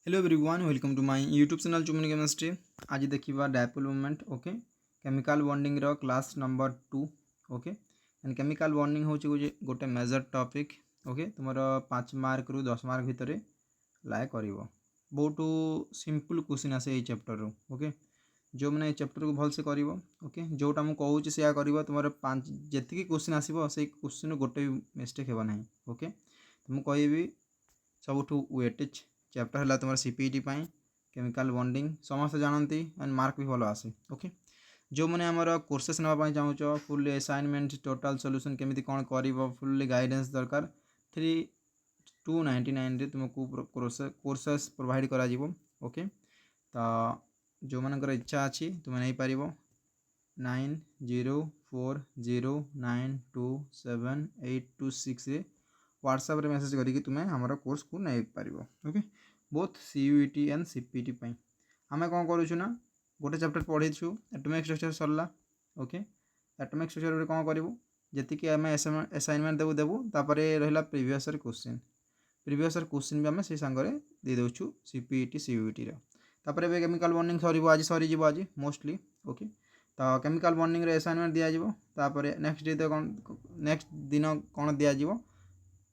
Hello everyone welcome to my YouTube channel Chumani chemistry. आज देखिबा dipole moment okay chemical bonding रो class number 2 okay and chemical bonding होची गोटे major topic okay तुमरो 5 mark रु 10 mark भितरे लाए करिवो बहुत सिंपल क्वेश्चन आसे ए चैप्टर रो ओके जो मैंने चैप्टर को भल से करिवो ओके जोटा मु कहूची सेया करिवो तुमरो 5 जेतिकी क्वेश्चन आसीबो से क्वेश्चन गोटे मिस्टेक हेबा नाही ओके तो मु कहबी सबुठु वेटेज चैप्टर है तुम सीपीटी केमिकल बॉन्डिंग समस्त जानती एंड मार्क भी भल आसे ओके जो मैंने आमर कोर्सेस नापी चाहूँ फुल असाइनमेंट टोटाल सॉल्यूशन केमी कौन कर फुल्ली गाइडेंस दरकार 3299 तुमको कोर्सेस प्रोवाइड करा ओके तो जो मानकर इच्छा अच्छी तुम नहीं पार 9040927826 व्हाट्सएप रे मेसेज करके तुम्हें हमारा कोर्स को नहीं पार okay both CUET and CPT आम कौन करूँ ना गोटे चैप्टर पढ़ीछु एटॉमिक स्ट्रक्चर सरला ओके एटॉमिक स्ट्रक्चर कौन करूँ जी आम असाइनमेंट देवु देवु तापर रहा प्रीवियस क्वेश्चन भी आम से सांगे दे देछु सीपीटी सीयूईटी तापर ए केमिकल बॉन्डिंग सर आज सरी आज मोस्टली ओके तो केमिकल बॉन्डिंग रे असाइनमेंट दिज्व तापर नेक्स्ट डे तो नेक्स्ट दिन कौन दिज्व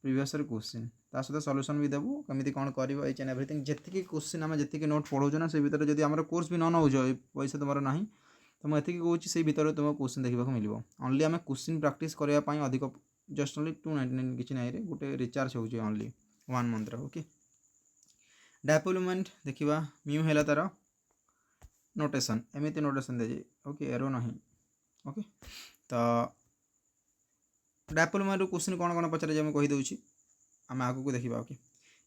प्रीवियस क्वेश्चन ता सहित सॉल्यूशन भी देवु कमी कौन कर एच एंड एवरीथिंग जी क्वेश्चन आम जी नोट पढ़ाऊँ ना से भर जब आम कोर्स भी नौ पैसा तुम ना तो मुझे कहूँ से भर तुम क्वेश्चन देखा मिले ओनली आम क्वेश्चन प्रैक्टिस करने अधिक जस्ट ओनली 299 किसी ना गोटे रिचार्ज होची only 1 month okay dipole moment देखा म्यू है तार नोटेशन एमती नोटेशन दे ओके एरो ना ओके तो डायपोल मूवमेंट क्वेश्चन कौन कौन पचारे मुझे कहीदे आम आगे देखा okay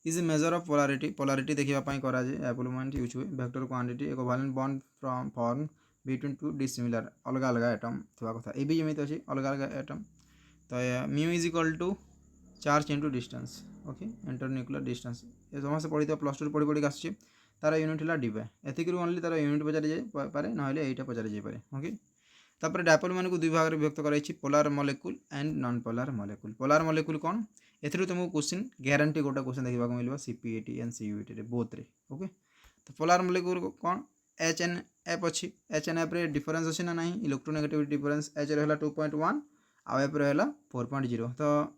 is measure of polarity देखापी कराए डायपोल मूवमेंट यूज हुए वेक्टर क्वांटिटी एक covalent bond from form between two dissimilar अलग अलग एटम थोड़ा कथा ये भी जमी अच्छी अलग अलग एटम तो mu is equal to charge into distance okay internuclear distance ये समस्त पढ़ी प्लस 2 पढ़ी पढ़ी आस तार यूनिट है डीवाई एतिक ओनली तार यूनिट पचारि जाए ना यहाँ पचारि जाए ओके तापर डायपोल मूवमेंट को दुई भाग में विभक्त कराई polar molecule and non polar molecule polar molecule कौन एथरू तुमको क्वेश्चन गारंटी गोटे क्वेश्चन देखा मिले सीपीएटी एंड सीयूईटी रे बोथ रे ओके तो पोलार मॉलिक्यूल कौन एच एन एफ अच्छी एच एन एफ रे डिफरेंस अच्छी ना नहीं इलेक्ट्रोनेगेटिविटी डिफरेंस एच रहा 2.1 आउ एफ रहा 4.0 तो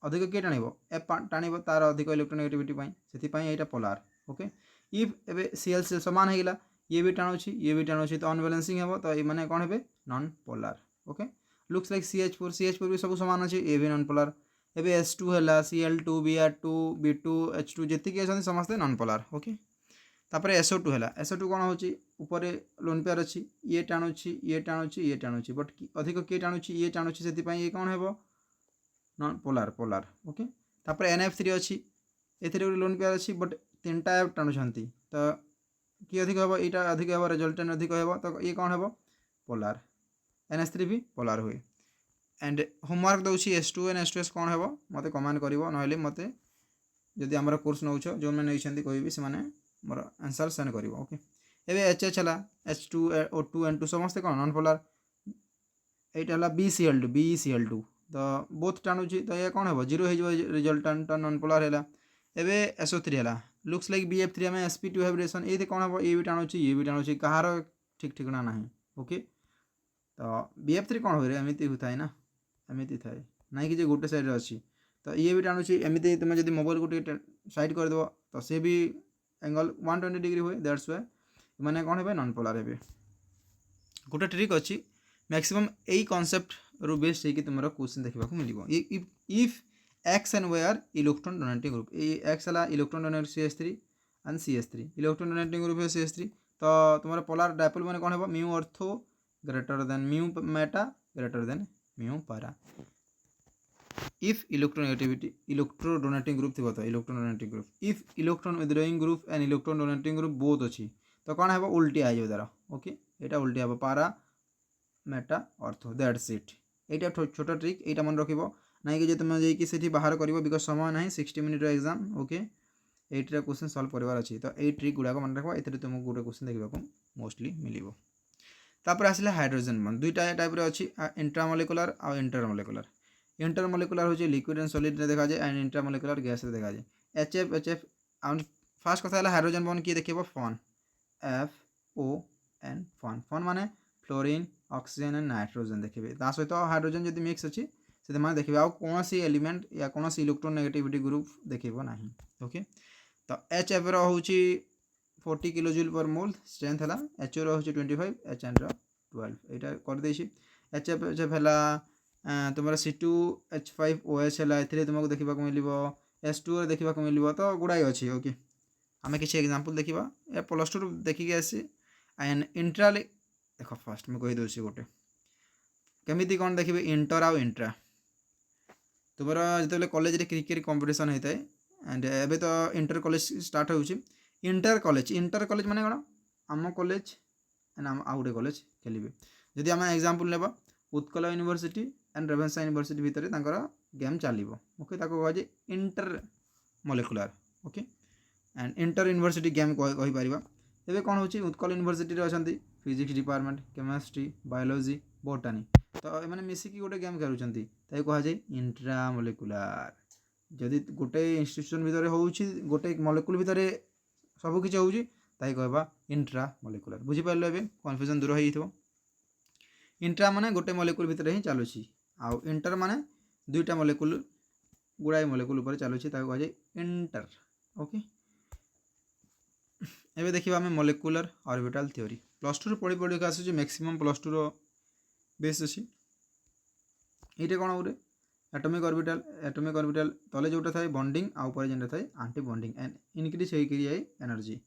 अधिक किए टाण एफ टाण तार अधिक इलेक्ट्रोनेगेटिविटी से यहाँ पोलार ओके इफ एवं सीएल सी सामान होगा ये भी टाणुची तो अनबैलेंसिंग हे तो ये मैंने कौन है non polar okay looks like CH4 भी सब सामान अच्छे ये भी नॉन पोलार एबे S2 है Cl2 Br2 B2 H2 जी समस्ते नॉन पोलार ओके तापर SO2 है SO2 कौन हो ऊपर लोन पेयर अच्छी ये टाणुची बट अधिक किए टाणुची ये टाणुची से ये कौन है नॉन पोलार पोलार ओके तापर NF3 अच्छी ए लोन पेयर अच्छी बट 3टा एफ टाणुंट तो कि अधिक हम यहाँ अधिक हम रिजल्टेंट अधिक हम तो ये कौन है पोलार NH3 भी पोलार हुए एंड होमवर्क दूसरी S2 एंड S2S कौन है मत कमेंट कर ना मत जदि आम कोर्स नौ जो मैंने कह से मोर आंसर सेंड कर ओके एवं HH है H2O2 समस्ते कौन नॉन पोलार यहाँ है BeCl2 तो बोथ टाणुची तो ये कौन है 0 हो रिजल्टेंट नॉन पोलार है एवं SO3 है लुक्स लाइक BF3 आम sp2 हाइब्रिडेशन ये कौन हम ये भी टाणुची कहार ठीक ठिकाना ना ओके तो BF3 कौन हुए एमती होता है ना एमती थाए ना कि गोटे साइड अच्छी तो ये भी टाणुची एमती तुम जब मोबाइल को साइड करदेव तो सी भी एंगल 120 डिग्री हुए दैट्स वाई मैंने कौन है नॉन पोलार है गोटे ट्रिक अच्छी मैक्सिमम यही कॉन्सेप्ट रू बेस्ड होगी तुम क्वेश्चन देखा मिले if X and Y are electron donating group X है electron donate CH3 and CH3 electron donating group है CH3 तो तुम पोलार डायपोल मैंने कौन है mu ortho greater than mu meta greater than mu para if electro donating group थी तो electron donating group if electron withdrawing group and electron donating group both अच्छी तो कौन है उल्टी आ जाए तार ओके यहाँ उल्टी हम पारा मेटा ऑर्थो दैट्स इट यहाँ छोट ट्रिक यहाँ मन रख ना कि तुम जाकि बाहर कर बिकज समय ना 60 minute exam okay 8 question solve करार अच्छी तो ये ट्रिक गुड़ाक मन रखा ये तुमको गोटे क्वेश्चन देखा मोस्टली मिले तापर आसला हाइड्रोजन बॉन्ड दुईटा टाइप अच्छी इंट्रामोलिकुलर आ इंटरमोलिकुलर इंटरमोलिकुलर हूँ लिक्विड एंड सॉलिड देखा जाए एंड इंट्रामोलिकुलर गैस देखा जाए HF HF फास्ट कथा हाइड्रोजन बॉन्ड किए देखिए फन FON फन फन माने फ्लोरीन ऑक्सीजन एंड नाइट्रोजन देखिए सहित हाइड्रोजन जब मिक्स अच्छी से देखिए आउ कौन सी एलिमेंट या कौन सी इलेक्ट्रोनेगेटिविटी ग्रुप देखिए ना ओके तो HF हूँ 40 किलोजूल पर मोल स्ट्रेंथ है HO हूँ 25 HN 12 यहाँ करदे HF है तुम C2H5OH है ए तुमको देखा मिल H2 देखा मिल तो गुड़ाए अच्छी ओके आम किसी एग्जांपल देखा या प्लस टू देखिए आसी एंड इंट्राल देख फास्ट मुझे कहीदे गोटे केमी कौन देखिए इंटर आउ इंट्रा तुम जो कॉलेज क्रिकेट कंपटीशन होता है एंड एबे तो इंटर कॉलेज स्टार्ट होची इंटर कॉलेज माने कौन आम कॉलेज एंड आम आउ गोटे कॉलेज खेलिए जदि आम एग्जांपल लेबा Utkal university and Ravenshaw university भितर तांकर गेम चलो ओके ताको कह inter molecular okay and inter university game कही पारिबा एबे कौन होची उत्कल यूनिवर्सिटी रे अछंती physics department chemistry biology botany तो एमाने मिसिकी गोटे गेम खेलुछंती ताई कह जाए इंट्रा मॉलिक्यूलर जदि गोटे इंस्टीट्यूशन भितर होउची गोटे मॉलिक्यूल भितर सबकिछि होउची ताई कहबा इंट्रा मॉलिक्यूलर बुझी पारले एबे कन्फ्यूजन दूर होई थो इंट्रा माने गोटे मॉलिक्यूल भितर ही चलुची आ इंटर माने दुईटा मॉलिक्यूल गुड़ाई मॉलिक्यूल ऊपर चलुची ताई कह जाए इंटर ओके एबे देखिबा हमें मॉलिक्यूलर ऑर्बिटल थ्योरी प्लस 2 पढ़ी पढ़ी का आसुची मैक्सिमम प्लस 2 रो बेस अछि एटे कोन गुरे एटॉमिक ऑर्बिटल तले जोटा थाए बॉन्डिंग आ ऊपर जेनटा थाए एंटी बॉन्डिंग एंड इनक्रीज होई करी एनर्जी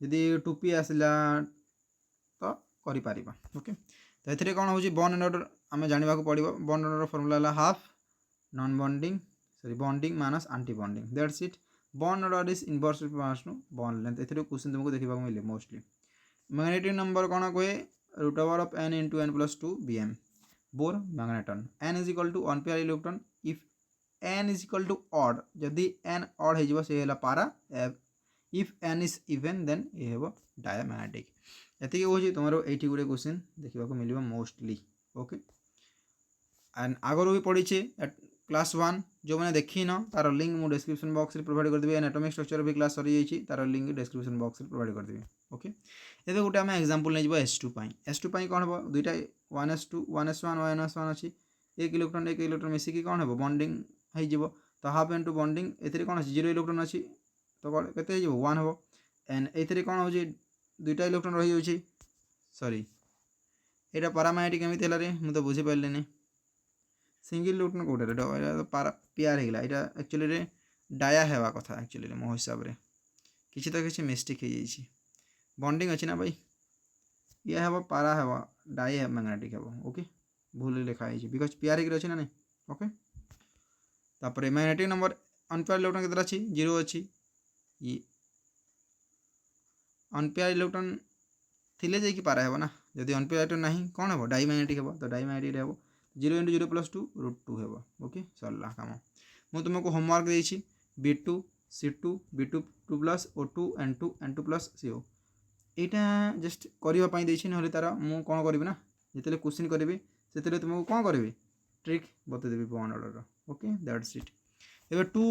यदि 2p आसिला तो करि पारिबा ओके तो एथिरे कोन होची बॉन्ड ऑर्डर हमें जानिबा को पड़िबो बॉन्ड ऑर्डर फार्मूला ला half non bonding bonding minus anti bonding that's it bond order is inverse proportional bond length एथिरे क्वेश्चन तुमको देखिबा को मिले मोस्टली मैग्नेटिक नंबर कोन कहे √n * n+2 bm Bohr magneton n is equal to 1 pair electron if n is equal to odd जदि n ऑड हो से है para if n is even then ये हे डायमैग्नेटिक एति हो तुम ये गोटे क्वेश्चन देखा मिल मोस्टली ओके एंड आगर भी पढ़ी क्लास 1 जो मैंने देखी न तार लिंक मुझे डिस्क्रिप्शन बॉक्स में प्रोवाइड करदेवी एंड एटॉमिक स्ट्रक्चर भी क्लास सरी जाइए तार लिंक डिस्क्रिप्शन बॉक्स में प्रोवाइड करदेवी ओके ये गोटे आम एग्जांपल नहीं S2 कौन हम दुईटा 1s2 1s1 1s1 अच्छी एक इलेक्ट्रॉन मिसिकी कौन हम बॉन्डिंग हो तो हाफ इनटू बॉन्डिंग ए कौन अच्छी 0 इलेक्ट्रॉन अच्छी तो केते 1 हम एंड ए कौन हो दुईटा इलेक्ट्रॉन रही जाऊँगी सॉरी यहाँ पारामैग्नेटिक केमी है मुझे तो बुझीपारे सिंगल इलेक्ट्रॉन कौटे तो पारा पेयर होगा यहाँ एक्चुअली डाया हेवा कथा एक्चुअली मो हिसाब से किसी तो किसी मिस्टेक हो जाइए बॉन्डिंग अच्छी ना भाई ये हम पारा हेवा डाई मैग्नेटिक हम ओके भूल लिखाई बिकज पेयर होकर अच्छी ना नहीं ओके तापर मैग्नेटिक नंबर अनपेयर इलेक्ट्रॉन केते अच्छी 0 अच्छी ये अनपेयर इलेक्ट्रॉन थिले जाइए पारा हेब ना जदि अनपेयर इलेक्ट्रॉन नहीं कौन हम डाई मैग्नेटिक हम तो डाई मैग्नेटिक हम 0 × 0 + 2 √2 है ओके सरला कम मुझे तुमको होमवर्क देती B2 C2 B2 2+ O2 N2 N2 + CO यहाँ जस्ट करने देती ना तार मुझे कौन करी ना जिते क्वेश्चन करी से तुमको कौन करी ट्रिक बतदेवी bond order okay that's it एबे 2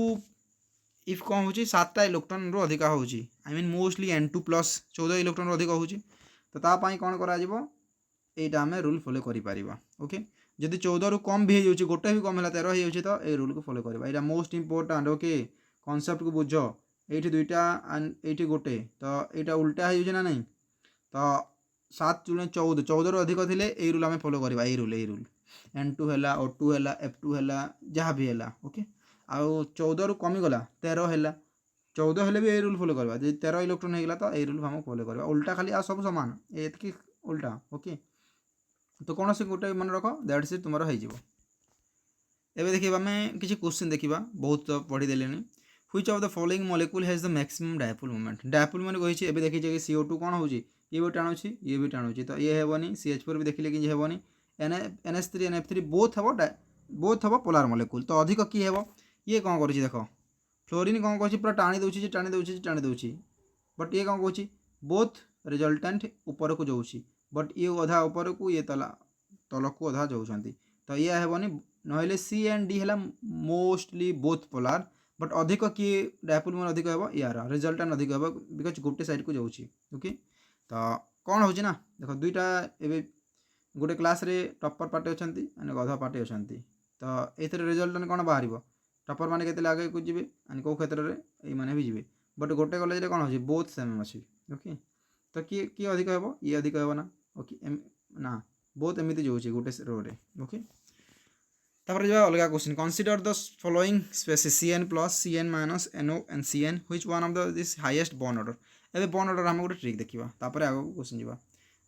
इफ कौन हो 7टा इलेक्ट्रॉन रो अधिका हो I mean mostly N2 + 14 electron रो अधिक हो तो तापाई कौन करा यहाँ आम रूल फॉलो करा ओके जदि 14 रु कम भी हो गोटे भी कम है 13 हो तो ये रूल को फॉलो करवा यहाँ मोस्ट इंपोर्टाट ओके कॉन्सेप्ट को बुझ ये दुईटा ये गोटे तो यहाँ उल्टा हो ना नहीं तो 7 × 14 14 रु अधिक थे ये रूल आम फॉलो करवा ये रूल N2 है O2 है F2 है जहाँ भी है ओके आउ 14 रु कमिगला 13 है 14 हेल्ले भी ये रूल फॉलो करवा 13 इलेक्ट्रॉन होगा तो ये रूल आम फॉलो करवा उल्टा खाली आ सब सामान ये उल्टा ओके तो कौन से गोटे मन रख दैट्स इट तुम हो देखिए आम किसी क्वेश्चन देखा बहुत पढ़ीदे which of the following molecule has the maximum dipole moment dipole मैंने कही एवं देखिए कि CO2 कौन हो ये भी टाणुची ये भी टाणुची तो ये हेबनी CH4 भी देखिले कि हेबनी NH3 NF3 बोथ हम पोलार मॉलिक्यूल तो अधिक किए हे ये कौन कर देख फ्लोरीन कौन कर पूरा टाणी दूसरी बट ये कौन कौन बोथ रिजल्टेंट ऊपर को जाऊँगी बट ये अधा ऊपर को ये तल को अधा जाऊँच तो ये हेबनी ना C एंड D है मोस्टली बोथ पोलार बट अधिक किए डायपोल बॉन्ड अधिक हे यार रिजल्टेंट अधिक हे बिकज गोटे साइड को जाऊँगी ओके तो कौन हो ना देख दुईटा ए गोटे क्लास रे टपर पार्टी अच्छा गध पार्टी अच्छा तो ये रिजल्टेंट कौन बाहर टपर मैंने के आगे को जी कौ क्षेत्र में ये भी जी बट गोटे कॉलेज कौन हो बोथ सेम अच्छी ओके तो किए किए अधिक हे ये अधिक हे ना ओके ना बोथ एमती जाऊँगी गोटे रोरे ओके तापर जो अलग question consider the following species Cn plus Cn minus NO and Cn which one of the this highest bond order एबे बॉन्ड ऑर्डर हम गोटे ट्रिक देखा तापर आगे क्वेश्चन जावा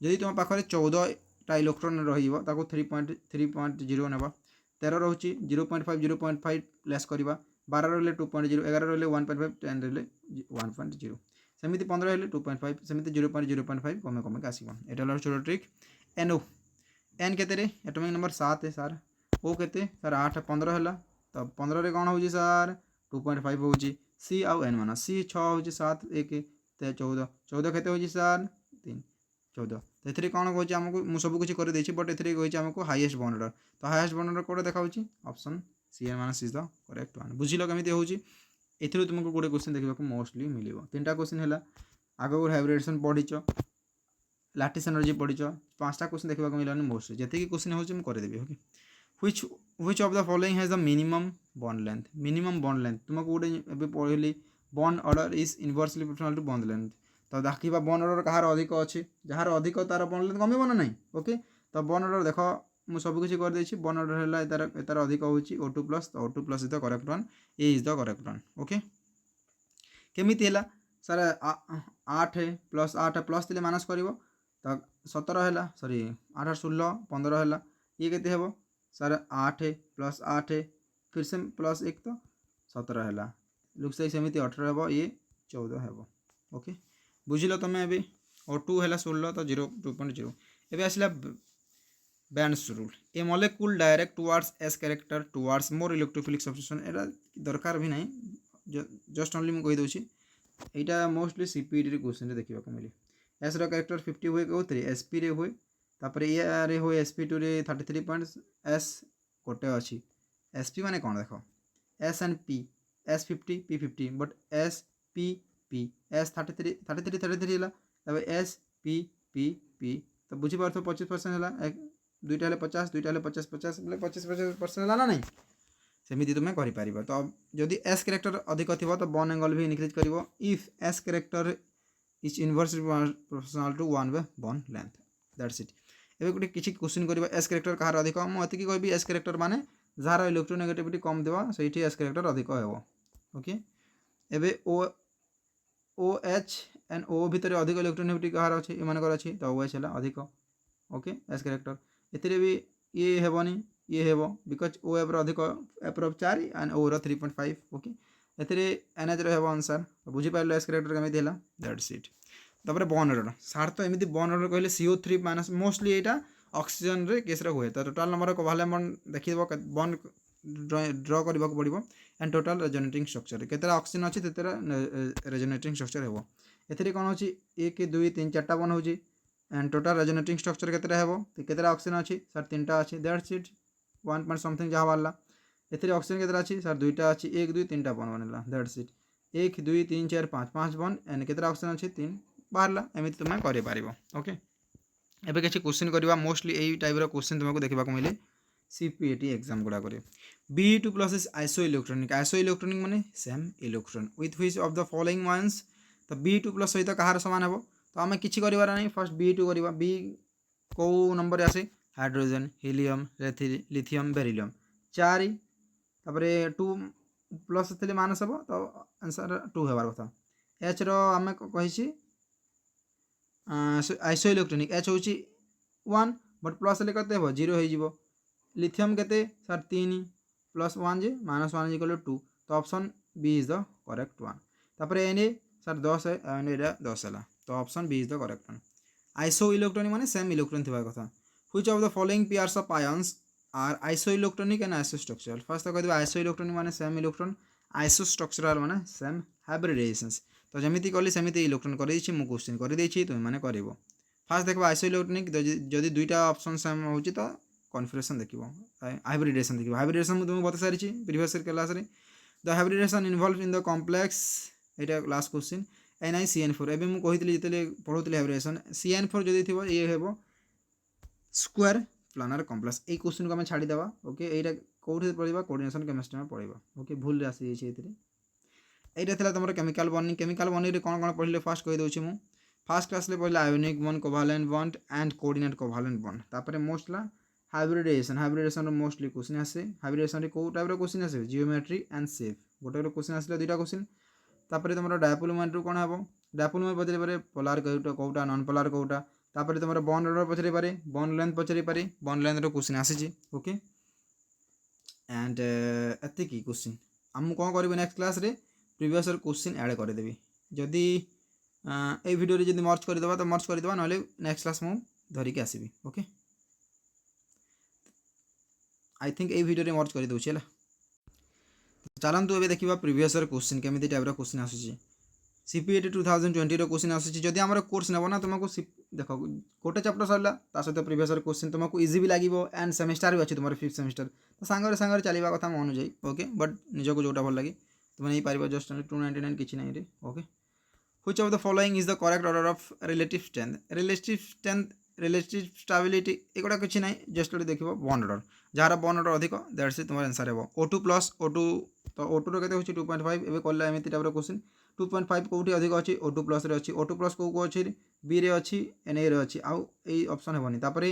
जदि तुम पाखे 14टा इलेक्ट्रॉन रहिबो ताको 3.0 नेबा 13 रोची 0.5 लेस करवा 12 रहिले 2.0 11 रहिले 1.5 10 रहिले 1.0 सेमिति 15 रहिले 2.5 सेमिति 0.05 कमे कमे के आसीबो एटा हला छोटो ट्रिक NO n केते रे एटॉमिक नंबर 7 है सर ओ केते सर 8 15 है तो 15 रे कौन हो सर 2.5 हो सी आउ एन मान सी 6 हो 7 1 14 14 केते हो सर 3 14 तो ये कौन कहे आमको मुझे सब कुछ कर देछि बट एथरे कहि आमको हाईएस्ट बॉन्ड ऑर्डर तो हाईएस्ट बॉन्ड ऑर्डर कोड देखाउछि option C N minus is the correct one बुझिलो केमिति होउछि एथरे तुमको गोटे क्वेश्चन देखा मोस्टली मिलिबो तीनटा क्वेश्चन है आगो हाइब्रिडेशन पढ़ीच लैटिस एनर्जी पढ़ीच 5टा क्वेश्चन देखा मिलानी मोस्टली जी क्वेश्चन हो करदेवी okay which of the following has the minimum bond length तुमको गोटे ए पढ़ी bond order is inversely proportional to bond length तो देखा बॉन्ड ऑर्डर कहार अधिक अच्छे जार अधिक तार बॉन्ड लेंथ कमिबो ना नहीं ओके तो बॉन्ड ऑर्डर देख मुझे सब किसी कर देछि बॉन्ड ऑर्डर है तार अधिक होछि O2 प्लस तो O2 plus is the correct one A is the correct one okay केमिति हैला सर 8 प्लस 8 प्लस थे माइनस कर तो 17 है सॉरी 8 16 15 है ये केते हेबो सर 8 प्लस 8 फिर से प्लस 1 तो 17 है लुक्स लाइक सेमिति 18 हे ये 14 हे ओके बुझिल तुम ए O2 है 16 तो 2.0 एवं आसला Bent's rule a molecule direct towards S character towards more electrophilic substitution एटा दरकार भी नहीं जस्ट ओनली मुझे कहीदे यहाँ मोस्टली सीपीटी क्वेश्चन देखा मिले एस कैरेक्टर 50 हुए कौन एसपी रे हुए तापर ये हुए SP2 रे 33 पॉइंट एस गोटे अच्छी SP माने कौन देख S and P S50 P50 but SP S 33 है SP तो बुझीपार 25% है दुईटा 50 दुईटा 50 बोले 25% है ना नहीं सेमिति तुम कर तो जदि एस कैरेक्टर अधिक थी तो बॉन्ड एंगल भी इनक्रीज कर if S character is inversely proportional to 1 by bond length that's it एबे गोटे किसी क्वेश्चन करबा एस कैरेक्टर कहार अधिक मुझे कहबी एस कैरेक्टर माने जार इलेक्ट्रोनेगेटिविटी कम देवा से एस कैरेक्टर अधिक हेबो ओके एबे ओ एच एंड ओ भितर अधिक इलेक्ट्रोनेगेटिविटी कहार अच्छे एमानकर अच्छी तो ओ एच है अधिक ओके एस कैरेक्टर एथिरे भी ये हेबनी ये हेबो बिकज ओ एफ अधिक एफ 4 एंड ओ 3.5 ओके एथिरे एनएच हेबो आंसर तो बुझी पाइल एस कैरेक्टर केमिति हैला दैट्स इट तापर बॉन्ड ऑर्डर सार तो एमती बॉन्ड ऑर्डर कहले CO3 माइनस मोस्टली यहाँ ऑक्सीजन रे केस हुए तो total number of covalent bond देखिए बॉन्ड ड्र करने पड़ो एंड टोटाल रेजोनेटिंग स्ट्रक्चर केतरा ऑक्सीजन अच्छी तेतरा रेजोनेटिंग स्ट्रक्चर हेबो एथिरे कौन अच्छी 1 2 3 4टा बॉन्ड होची एंड टोटाल रेजोनेटिंग स्ट्रक्चर केतरा हेबो तो केतरा ऑक्सीजन अच्छी सर 3टा अच्छी दैट्स इट 1 पॉइंट समथिंग जहाँ बाहरला एथिरे ऑक्सीजन केतरा अच्छी सर 2टा अच्छी 1 2 3टा बॉन्ड बनला दैट्स इट 1 2 3 4 5 बॉन्ड एंड केतरा ऑक्सीजन अच्छी 3 बाहरला एमती तुम कर ओके एबे किसी क्वेश्चन करवा मोस्टली यही टाइप क्वेश्चन तुमको देखा मिले सीपीएटी एग्जाम गुड़ा करे Be2 plus is isoelectronic माने same electron with which of the following ones तो Be2 प्लस सहित कहार सामान हे तो आम कि कर नहीं फर्स्ट Be2 करवा बी कौ नंबर आसे हाइड्रोजन हीलियम लिथियम बेरिलियम 4 तापर 2 प्लस थे माइनस हे तो आंसर 2 हेबार कथा एच आम कही आइसो इलेक्ट्रोनिक एच हूँ 1 बट प्लस हेल्ले कते हे 0 हो लिथियम केते सर 3 प्लस 1 जे माइनस 1 इक्वल 2 तो option B is the correct one तापर Na सर 10 है एंड एटा 10 है तो option B is the correct one isoelectronic माने सेम इलेक्ट्रॉन थिबा कथा which of the following pairs of ions are isoelectronic and isostructural first तो कहबो आइसो इलेक्ट्रोनिक माने सेम इलेक्ट्रॉन आइसो स्ट्रक्चरल माने सेम हाइब्रिडाइजेशंस तो जमीती कली सेमिति electron कर देछि मु क्वेश्चन कर देछि तुम माने करबो फास्ट देखबो आइसो इलेक्ट्रोनिक जदि दुईटा ऑप्शन सेम होछि तो कन्फ्यूजन देखिबो हाइब्रिडेशन देखिबो हाइब्रिडेशन तुमको बता सारी प्रीवियस क्लास रे the hybridisation involve in the complex एटा लास्ट क्वेश्चन NiCN4 एबे मु कहितली जतले पढोतली हाइब्रिडेशन CN4 जदी थिबो ये हेबो स्क्वायर प्लानर कॉम्प्लेक्स ए क्वेश्चन को हम छाड़ी देबा ओके एटा कोठी पढिबा कोऑर्डिनेशन केमिस्ट्री में पढिबा ओके भूल राशि छै एथिरे एटा थिला तमरो केमिकल बॉन्डिंग रे कोन कोन पढिले फास्ट कहि दोछि मु फर्स्ट क्लास ले पढिले ionic bond covalent bond and coordinate covalent bond तापरे मोस्टला हाइब्रिडेशन मोस्टली क्वेश्चन आसे हाइब्रिडेशन रे को टाइप रो क्वेश्चन आसे जियोमेट्री एंड शेप गोटे रो क्वेश्चन आसले दुईटा क्वेश्चन तापरे तमरो डायपोल मोमेंट रो कोन हबो डायपोल मोमेंट पचरे पारे पोलर कोउटा नॉन पोलर कोउटा तापरे तमरो बॉन्ड ऑर्डर पचरे पारे बॉन्ड लेंथ पचरे पारे बॉन्ड लेंथ रो क्वेश्चन आसे छी ओके एंड एते की क्वेश्चन हम कोन करबे नेक्स्ट क्लास रे प्रीवियस क्वेश्चन ऐड कर देबी जदी ए वीडियो रे जदी मर्ज कर देबा तो मर्ज कर देबा नले नेक्स्ट क्लास मु धरि के आसीबी ओके आई थिंक ए वीडियो रे मर्ज कर दउ छला चलंतु एबे देखिबा प्रीवियस क्वेश्चन केमिति टाइप रो क्वेश्चन आसुची सीपीएटी 2020 रो क्वेश्चन आसुची जदी हमर कोर्स नेबो ना तुमको देखो गोटे चैप्टर सरला ता सहित प्रीवियस क्वेश्चन तुमको इजी भी लागिवो एंड सेमेस्टर भी अछि तुमर 5th सेमेस्टर तो सांगरे चलीबा कथा मन जाई ओके बट निजको जोटा भल लागी तुम नहीं पारिबा जस्ट 299 किछि नहीं रे okay which of the following is the correct order of relative stability एगुड़ा किछि नहीं जस्ट देखिबो बॉन्ड ऑर्डर जार बॉन्ड ऑर्डर अधिक दैट्स तुम आंसर हेबो O2 प्लस O2 तो O2 रो केते होछि 2.5 एबे कोल्ला एमिति टाइप रो क्वेश्चन 2.5 कोठी अधिक अछि O2 प्लस रे अछि O2 प्लस को अछि B रे अछि Na रे अछि आउ ए ऑप्शन हेबोनी तापरे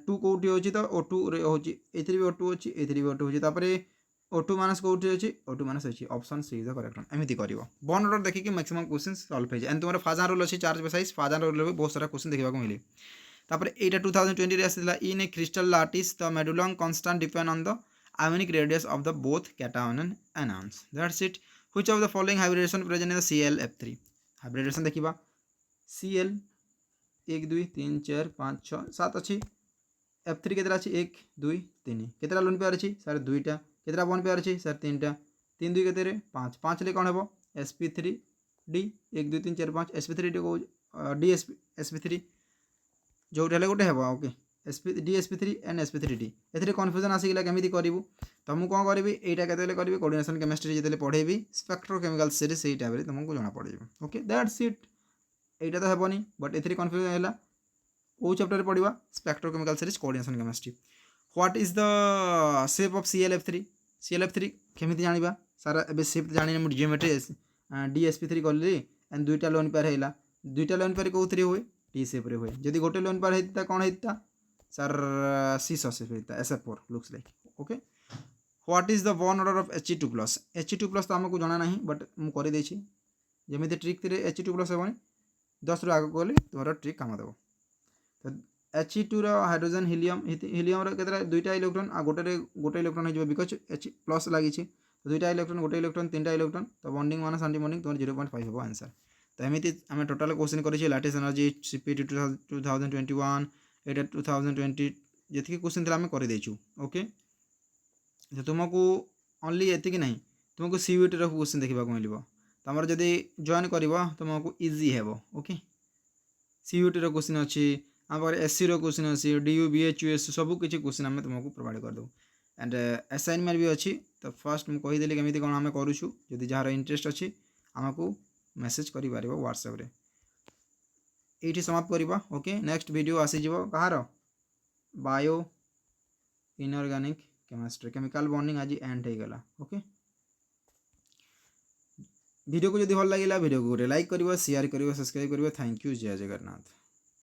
2 कोठी होछि तो O2 रे होछि एथि भी O2 अछि एथि भी O2 होछि तापरे O2 माइनस कोठी अछि O2 माइनस अछि option C is the correct one एमिति करिवो बॉन्ड ऑर्डर देखि कि मैक्सिमम क्वेश्चन सॉल्व हो जाय एंड तुम्हारा फाजन रूल अछि चार्ज पे साइज फाजन रूल रे बहुत सारा क्वेश्चन देखिबा को मिले तापरे एटा 2020 रे आसिला in a crystal lattice the Madelung constant depend on the ionic radius of the both cation and anions that's it which of the following hybridization present in the ClF3 hybridization देखिबा Cl 1 2 3 4 5 6 7 अछि F3 केतरा अछि 1 2 3 केतरा lone pair अछि sir दुईटा केतरा bond pair अछि sir तीनटा 3 2 केते रे 5 5 ले कोन हेबो sp3 d 1 2 3 4 5 sp3 d को d sp3 जो ढले गोटे हेबो okay sp3 and sp3d एथरे confusion आसी गेला केमिति करिवु त मु कोन करबी एटा केतेले करबी कोऑर्डिनेशन केमिस्ट्री जेतेले पढेबी स्पेक्ट्रोकेमिकल सीरीज सेही टाइप रे तुमको जणा पड़िबो ओके दैट्स इट एटा तो हेबोनी बट एथरे कन्फ्यूजन हैला ओ चैप्टर पढिबा spectrochemical series coordination chemistry what is the shape of ClF3 केमिति जानिबा सारा एबे शेप जानि मु जियोमेट्री dsp3 करली एंड दुईटा लोन पेयर हैला दुईटा लोन पेयर कोथरे होय टी शेप रे होय जदी गोटे लोन पेयर हेता कोन हेता सर सीसो शेप हेता SF4 looks like okay what is the bond order of He2+ तो हमको जाना नहीं बट मु करि देछि जेमिति ट्रिक रे He2+ हेबोनी 10 रु आगो कोले तोरा ट्रिक काम देबो तो He2 रो हाइड्रोजन हीलियम रो केतरा दुईटा इलेक्ट्रॉन आ गोटे इलेक्ट्रॉन हे जबो बिकॉज़ H+ लागि छि तो दुईटा इलेक्ट्रॉन गोटे इलेक्ट्रॉन तीनटा इलेक्ट्रॉन तो बॉन्डिंग माइनस एंटी बॉन्डिंग तो 0.5 हेबो आंसर तो एमिति हम टोटल क्वेश्चन करि छि लैटिस एनर्जी CPT 2021 एटा 2020 जेतिके क्वेश्चन थिला हम करि देछु ओके तो तुमको ओनली एति कि नहीं तुमको CUT रो क्वेश्चन देखिबा को मिलिबो तमर जदी जॉइन करबो तुमको इजी हेबो ओके CUT रो क्वेश्चन अछि आपर SC रो क्वेश्चन अछि DU BHUS सब किछि क्वेश्चन हम तुमको प्रोवाइड कर दो एंड असाइनमेंट भी अछि तो फर्स्ट हम कहि देली केमिति कोन हम करूछु जदी जहार इंटरेस्ट अछि हमको मेसेज करि पारिबो WhatsApp रे एठी समाप्त करबा ओके नेक्स्ट वीडियो आसी जिवो कहार bio inorganic chemistry chemical bonding आज एंड हो गला ओके वीडियो को जदी भल लागिला वीडियो को लाइक करिवो शेयर करिवो सब्सक्राइब करिवो थैंक यू जय जगन्नाथ।